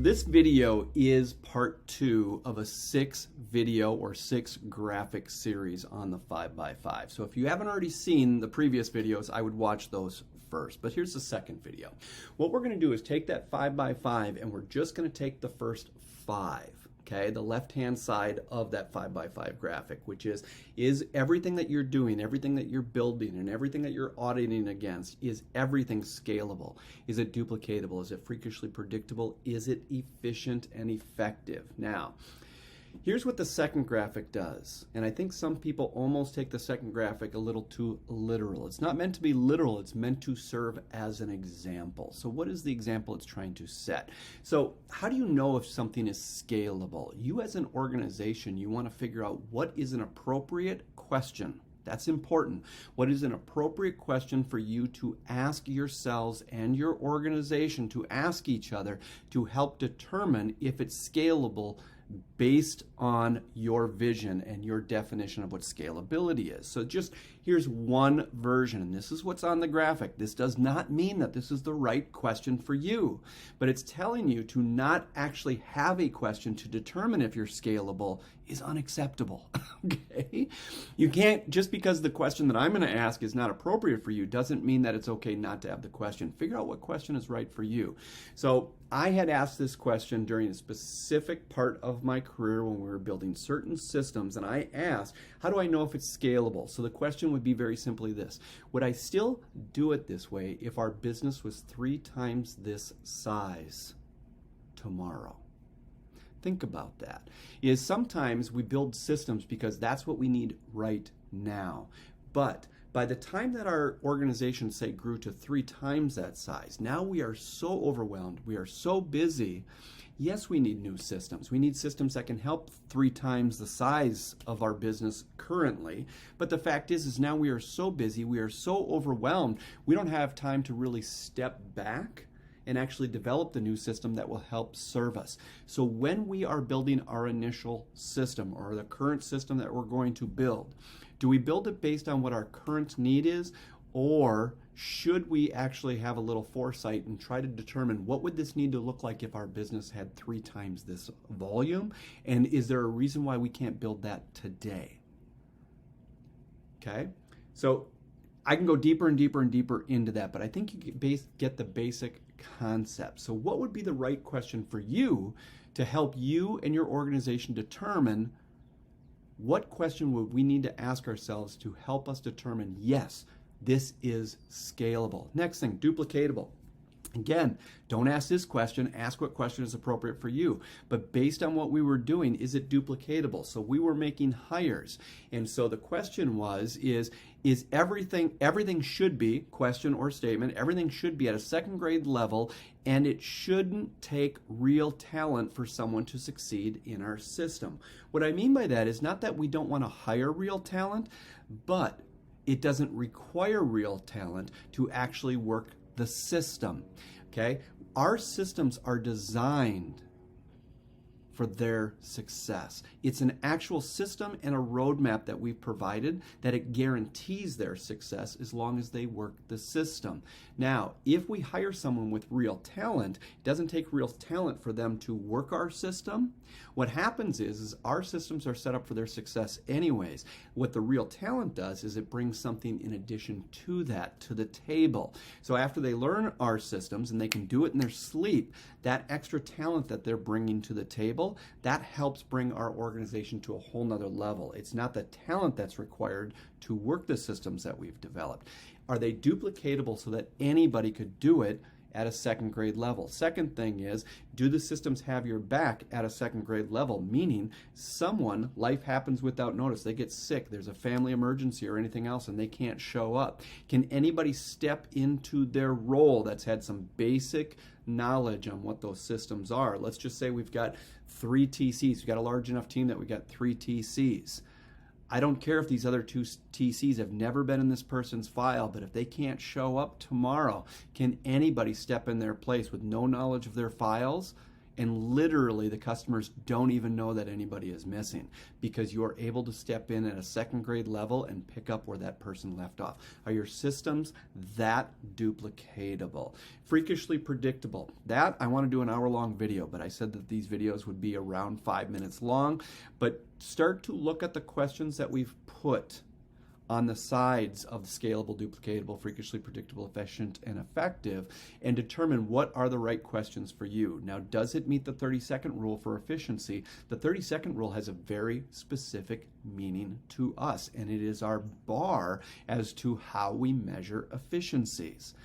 this video is part 2 of a 6-video or 6-graphic series on the 5x5. So if you haven't already seen the previous videos, I would watch those first. But here's the second video. What we're going to do is take that 5x5 and we're just going to take the first 5. Okay, the left-hand side of that 5x5 graphic, which is everything that you're doing, everything that you're building, and everything that you're auditing against, is everything scalable? Is it duplicatable? Is it freakishly predictable? Is it efficient and effective? Now, here's what the second graphic does, and I think some people almost take the second graphic a little too literal. It's not meant to be literal, it's meant to serve as an example. So what is the example it's trying to set? So how do you know if something is scalable? You as an organization, you want to figure out what is an appropriate question. That's important. What is an appropriate question for you to ask yourselves and your organization to ask each other to help determine if it's scalable based on your vision and your definition of what scalability is. So just here's one version, and this is what's on the graphic. This does not mean that this is the right question for you, but it's telling you to not actually have a question to determine if you're scalable is unacceptable. Okay? You can't, just because the question that I'm going to ask is not appropriate for you doesn't mean that it's okay not to have the question. Figure out what question is right for you. So I had asked this question during a specific part of my career when we were building certain systems, and I asked, how do I know if it's scalable? So the question would be very simply this: would I still do it this way if our business was 3 times this size tomorrow? Think about that. Is sometimes we build systems because that's what we need right now. But by the time that our organization, say, grew to 3 times that size, now we are so overwhelmed, we are so busy. Yes, we need new systems. We need systems that can help 3 times the size of our business currently. But the fact is now we are so busy, we are so overwhelmed, we don't have time to really step back and actually develop the new system that will help serve us. So when we are building our initial system or the current system that we're going to build, do we build it based on what our current need is, or should we actually have a little foresight and try to determine what would this need to look like if our business had 3 times this volume, and is there a reason why we can't build that today? Okay, so I can go deeper and deeper and deeper into that, but I think you get the basic concept. So what would be the right question for you to help you and your organization determine what question would we need to ask ourselves to help us determine, yes, this is scalable? Next thing, duplicatable. Again, don't ask this question, ask what question is appropriate for you. But based on what we were doing, is it duplicatable? So we were making hires. And so the question is everything should be, question or statement, everything should be at a 2nd grade level, and it shouldn't take real talent for someone to succeed in our system. What I mean by that is not that we don't want to hire real talent, but it doesn't require real talent to actually work the system. Okay? Our systems are designed for their success. It's an actual system and a roadmap that we've provided that it guarantees their success as long as they work the system. Now, if we hire someone with real talent, it doesn't take real talent for them to work our system. What happens is our systems are set up for their success anyways. What the real talent does is it brings something in addition to that to the table. So after they learn our systems and they can do it in their sleep, that extra talent that they're bringing to the table, that helps bring our organization to a whole nother level. It's not the talent that's required to work the systems that we've developed. Are they duplicatable so that anybody could do it at a 2nd grade level? Second thing is, do the systems have your back at a 2nd grade level? Meaning life happens without notice. They get sick, there's a family emergency or anything else, and they can't show up. Can anybody step into their role that's had some basic knowledge on what those systems are? Let's just say we've got 3 TCs. We've got a large enough team that we've got 3 TCs. I don't care if these other 2 TCs have never been in this person's file, but if they can't show up tomorrow, can anybody step in their place with no knowledge of their files And literally the customers don't even know that anybody is missing because you are able to step in at a second grade level and pick up where that person left off. Are your systems that duplicatable? Freakishly predictable. That I want to do an hour-long video, but I said that these videos would be around 5 minutes long. But start to look at the questions that we've put on the sides of scalable, duplicatable, freakishly predictable, efficient, and effective, and determine what are the right questions for you. Now, does it meet the 30-second rule for efficiency? The 30-second rule has a very specific meaning to us, and it is our bar as to how we measure efficiencies.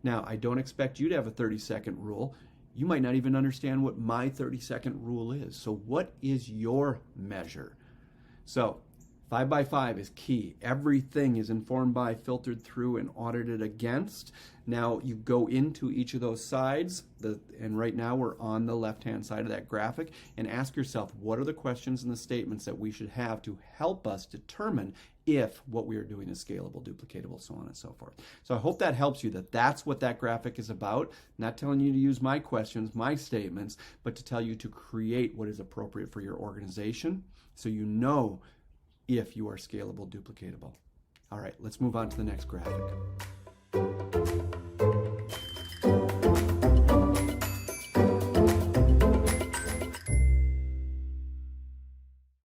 Now, I don't expect you to have a 30-second rule. You might not even understand what my 30-second rule is. So what is your measure? So 5 by 5 is key. Everything is informed by, filtered through, and audited against. Now you go into each of those sides, and right now we're on the left-hand side of that graphic, and ask yourself, what are the questions and the statements that we should have to help us determine if what we are doing is scalable, duplicatable, so on and so forth. So I hope that helps you, that that's what that graphic is about. Not telling you to use my questions, my statements, but to tell you to create what is appropriate for your organization so you know if you are scalable, duplicatable. All right, let's move on to the next graphic.